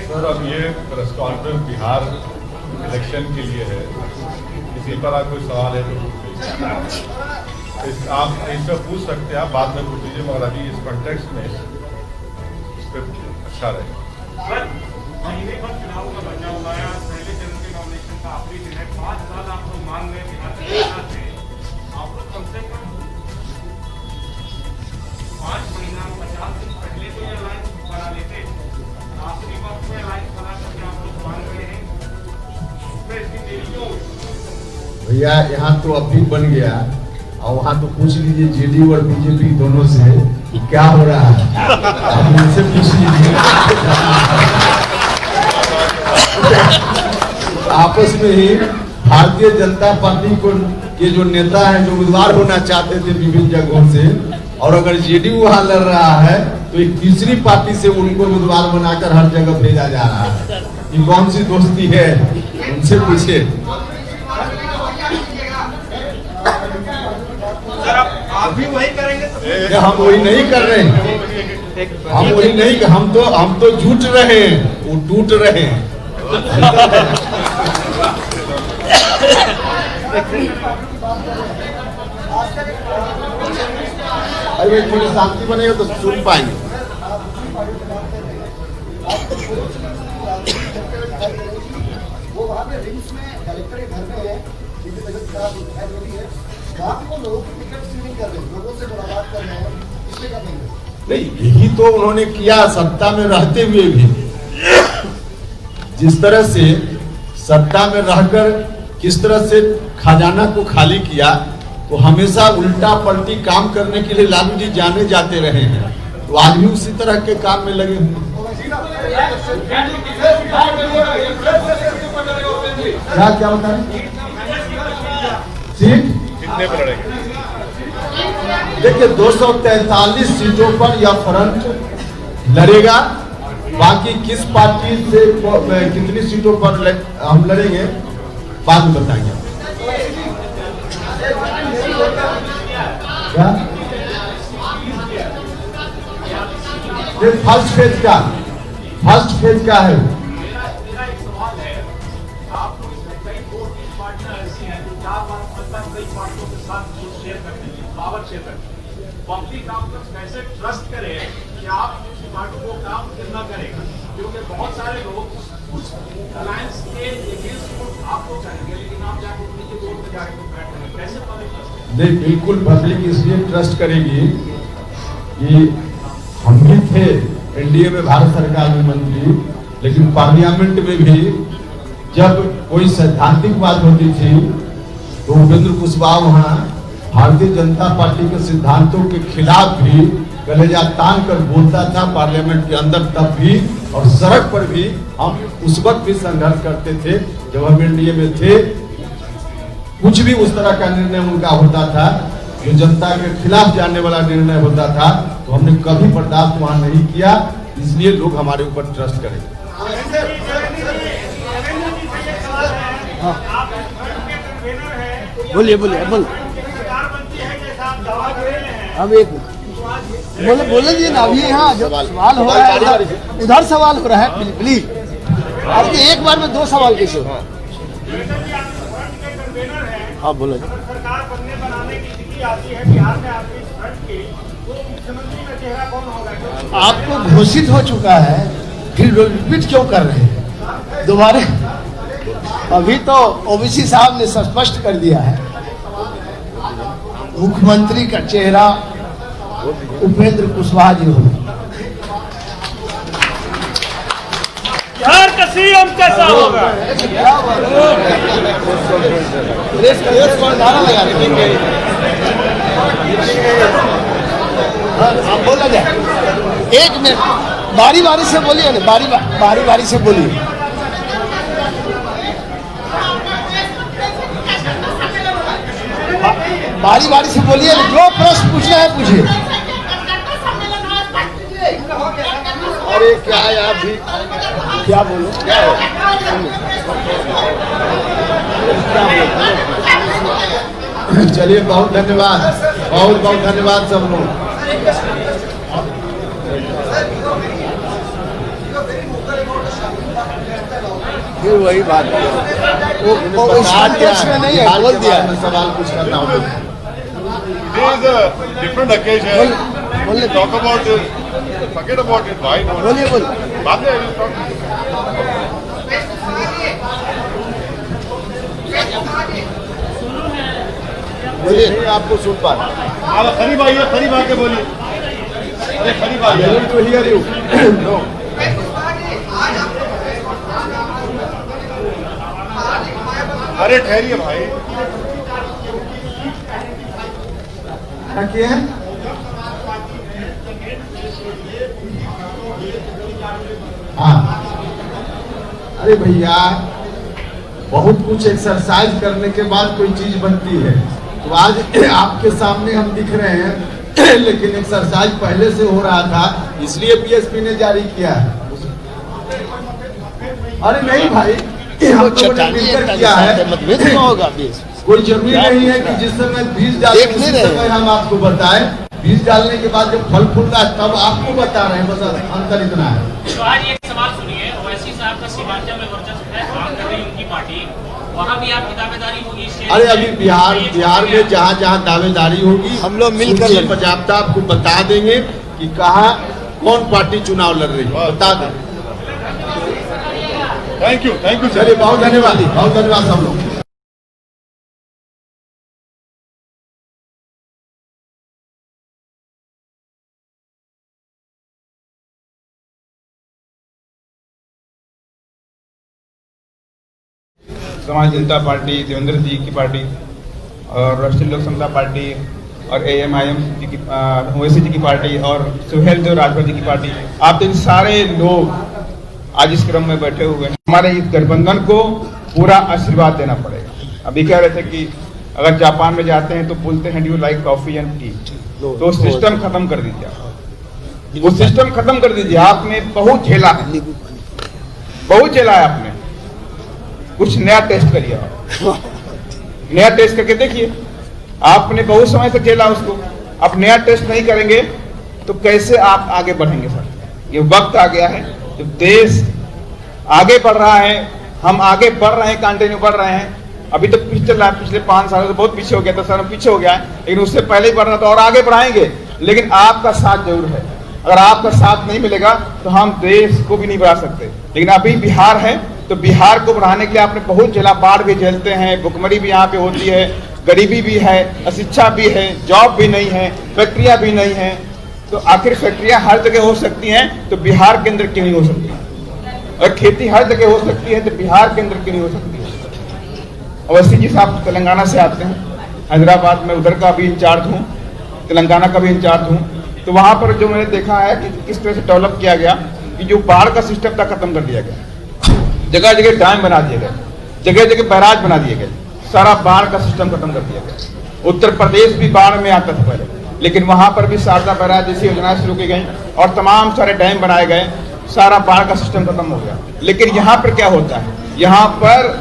Sir, अब ये press conference Bihar election के लिए है, इसी पर आप कोई सवाल है तो आप इसमें पूछ सकते हैं, आप बाद में पूछ लीजिए, मगर अभी इस कॉन्टेक्स्ट में इस पर अच्छा रहेगा। महीने भर चुनाव का बचा हुआ है, पहले चरण के नॉमिनेशन का आखिरी दिन है, 5 साल आप लोग मांग रहे हैं बिहार से, आप लोग कम से कम 5 महीना 50 दिन पहले तो ये अलायंस बना लेते, आखिरी वक्त में अलायंस बना करके आप लोग मांग रहे हैं, उसमें इतनी देरी क्यों? भैया यहाँ तो अब भी बन गया, और वहाँ तो पूछ लीजिए जेडीयू और बीजेपी दोनों से क्या हो रहा है, आप उनसे पूछ लीजिए। आपस में ही भारतीय जनता पार्टी को के जो नेता हैं, जो उम्मीदवार होना चाहते थे विभिन्न जगहों से, और अगर जेडीयू वहाँ लड़ रहा है तो एक तीसरी पार्टी से उनको उम्मीदवार बनाकर हर जगह भेजा जा रहा है। ये कौन सी दोस्ती है, उनसे पूछे। आप भी वही करेंगे तो हम वही नहीं कर रहे हैं, हम वही नहीं, हम तो जुट रहे हैं, वो टूट रहे हैं। अरे थोड़ी शांति बनेगा तो सुन पाएंगे। वो वहाँ पे रिम्स में कलेक्टर के घर में है, जिनकी तबीयत खराब है जो भी है, वहाँ पे वो लोगों की टिकट स्क्रीनिंग कर रहे हैं, लोगों से मुलाकात कर रहे हैं, इसलिए कर देंगे। नहीं, यही तो उन्होंने किया सत्ता में रहते हुए भी। जिस तरह से सत्ता में रहकर किस तरह से खजाना को खाली किया, तो हमेशा उल्टा पलटी काम करने के लिए लालू जी जाने जाते रहे हैं, तो आज भी उसी तरह के काम में लगे हुए। क्या बता रहे सीट कितने पर लड़ेंगे? देखिए 243 सीटों पर यह फ्रंट लड़ेगा, बाकी किस पार्टी से कितनी सीटों पर हम लड़ेंगे बाद में बताएंगे। क्या ये फर्स्ट फेज का है। पब्लिक आप कैसे ट्रस्ट करे कि आप पार्टी को काम कितना करेगा, क्योंकि बहुत सारे लोग कुछ अलायंस के अगेंस्ट आप लोग करेंगे, लेकिन आप जाकर उनके वोट में जाकर बैठेंगे, कैसे पब्लिक ट्रस्ट? नहीं, बिल्कुल पब्लिक इसलिए ट्रस्ट करेगी कि हम भी थे एनडीए में, भारत सरकार में मंत्री, लेकिन पार्लियामेंट में भी जब कोई सैद्धांतिक बात होती थी तो उपेंद्र कुशवाहा वहाँ भारतीय जनता पार्टी के सिद्धांतों के खिलाफ भी कलेजा तान कर बोलता था पार्लियामेंट के अंदर, तब भी, और सड़क पर भी हम उस वक्त भी संघर्ष करते थे जब हम एनडीए में थे। कुछ भी उस तरह का निर्णय उनका होता था जो जनता के खिलाफ जाने वाला निर्णय होता था, तो हमने कभी बर्दाश्त वहां नहीं किया, इसलिए लोग हमारे ऊपर ट्रस्ट करेंगे। बोलिए अब एक बोले जी ना, अभी यहाँ जो सवाल हो रहा है उधर सवाल हो रहा है, प्लीज आपके एक बार में 2 सवाल कैसे हो? हाँ बोलो। सरकार बनने बनाने की स्थिति आती है बिहार में, आपकी फ्रंट की, तो मुख्यमंत्री का चेहरा कौन होगा? आपको घोषित हो चुका है, फिर रिपीट क्यों कर रहे हैं दोबारा? अभी तो ओबीसी साहब ने स्पष्ट कर दिया है, मुख्यमंत्री का चेहरा उपेंद्र कुशवाहा जी होंगे। बिहार का सीएम कैसा होगा? बोला जाए, 1 मिनट बारी बारी से बोलिए ना, बारी बारी से बोलिए। बारी बारी से बोलिए, जो प्रश्न पूछना है पूछिए। अरे क्या है आप भी क्या बोलो? चलिए, बहुत धन्यवाद, बहुत बहुत धन्यवाद सब लोग। फिर वही बात है, वो इस कॉन्टेक्स्ट में नहीं है, बोल दिया। सवाल कुछ करना हो There is a different occasion. बोलिए Talk about it. Forget about it. Why not? बोलिए बोलिए। बाद में I will talk. बोलिए, आपको सुन पा रहे आप करीब आइए, करीब आके बोलिए। अरे करीब आइए। To hear you. अरे ठहरिए भाई। क्या किए हैं? हाँ, अरे भैया, बहुत कुछ एक्सरसाइज करने के बाद कोई चीज बनती है। तो आज आपके सामने हम दिख रहे हैं, लेकिन एक्सरसाइज पहले से हो रहा था, इसलिए बीएसपी ने जारी किया है। अरे नहीं भाई, हम लोगों ने मिलकर किया है। मतभेद में होगा कोई जरूरी नहीं है कि जिस समय बीज डालें उसी समय हम आपको बताएं। बीज डालने के बाद जब फल फूलता है तब आपको बता रहे हैं, बस अंतर इतना है। तो आज एक सवाल सुनिए, ओवैसी साहब का सीमांचल में वर्चस्व है, काम कर रही उनकी पार्टी, वहाँ भी आपकी दावेदारी होगी? अरे अभी बिहार में जहाँ जहाँ दावेदारी होगी हम लोग मिलकर उनकी बजाबता आपको बता देंगे कि कहाँ कौन पार्टी चुनाव लड़ रही है, बता दें। थैंक यू चलिए, बहुत धन्यवाद सब लोग। समाज जनता पार्टी, देवेंद्र जी की पार्टी और राष्ट्रीय लोक समता पार्टी और AMIM जी की, ओवैसी जी की पार्टी और सुहेल देव राजभर जी की पार्टी, आप इन सारे लोग आज इस क्रम में बैठे हुए हैं। हमारे इस गठबंधन को पूरा आशीर्वाद देना पड़ेगा। अभी कह रहे थे कि अगर जापान में जाते हैं तो बोलते हैं do like coffee and T, तो सिस्टम खत्म कर दीजिए आप। वो सिस्टम खत्म कर दीजिए। आपने बहुत झेला है, बहुत झेला है आपने। कुछ नया टेस्ट करिए आप, नया टेस्ट करके देखिए। आपने बहुत समय से झेला उसको, अब नया टेस्ट नहीं करेंगे तो कैसे आप आगे बढ़ेंगे सर? ये वक्त आ गया है जब देश आगे बढ़ रहा है, हम आगे बढ़ रहे हैं, कंटिन्यू बढ़ रहे हैं। अभी तो पीछे चल रहा है, पिछले 5 सालों से बहुत पीछे हो गया था सर, पीछे हो गया है, लेकिन उससे पहले ही बढ़ना था और आगे बढ़ाएंगे। लेकिन आपका साथ जरूर है। अगर आपका साथ नहीं मिलेगा तो हम देश को भी नहीं बढ़ा सकते। लेकिन अभी बिहार है तो बिहार को बढ़ाने के लिए आपने बहुत झेला। बाढ़ भी झेलते हैं, भुखमरी भी यहाँ पे होती है, गरीबी भी है, अशिक्षा भी है, जॉब भी नहीं है, फैक्ट्रियां भी नहीं है। तो आखिर फैक्ट्रियां हर जगह हो सकती हैं तो बिहार के अंदर क्यों नहीं हो सकती? और खेती हर जगह हो सकती है तो बिहार के अंदर क्यों नहीं हो सकती? ओवैसी जी साहब तेलंगाना से आते हैं, हैदराबाद में उधर का भी इंचार्ज हूँ, तेलंगाना का भी इंचार्ज हूँ। तो वहाँ पर जो मैंने देखा है कि किस तरह से डेवलप किया गया कि जो बाढ़ का सिस्टम था खत्म कर दिया गया, जगह जगह डैम बना दिए गए, जगह जगह बैराज बना दिए गए, सारा बाढ़ का सिस्टम खत्म कर दिया गया। उत्तर प्रदेश भी बाढ़ में आता था पहले, लेकिन वहां पर भी शारदा बैराज जैसी योजनाएं शुरू की गई और तमाम सारे डैम बनाए गए, सारा बाढ़ का सिस्टम खत्म हो गया। लेकिन यहाँ पर क्या होता है, यहाँ पर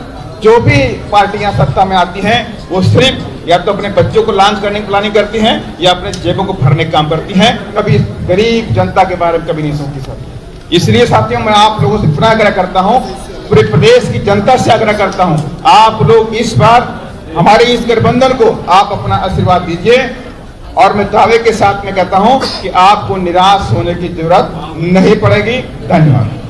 जो भी पार्टियां सत्ता में आती हैं वो सिर्फ या तो अपने बच्चों को लॉन्च करने की प्लानिंग करती हैं या अपने जेबों को भरने का काम करती हैं, कभी गरीब जनता के बारे में कभी नहीं सोचती सर। इसलिए साथियों, मैं आप लोगों से पुनः आग्रह करता हूँ, पूरे प्रदेश की जनता से आग्रह करता हूँ, आप लोग इस बार हमारे इस गठबंधन को आप अपना आशीर्वाद दीजिए। और मैं दावे के साथ में कहता हूँ कि आपको निराश होने की जरूरत नहीं पड़ेगी। धन्यवाद।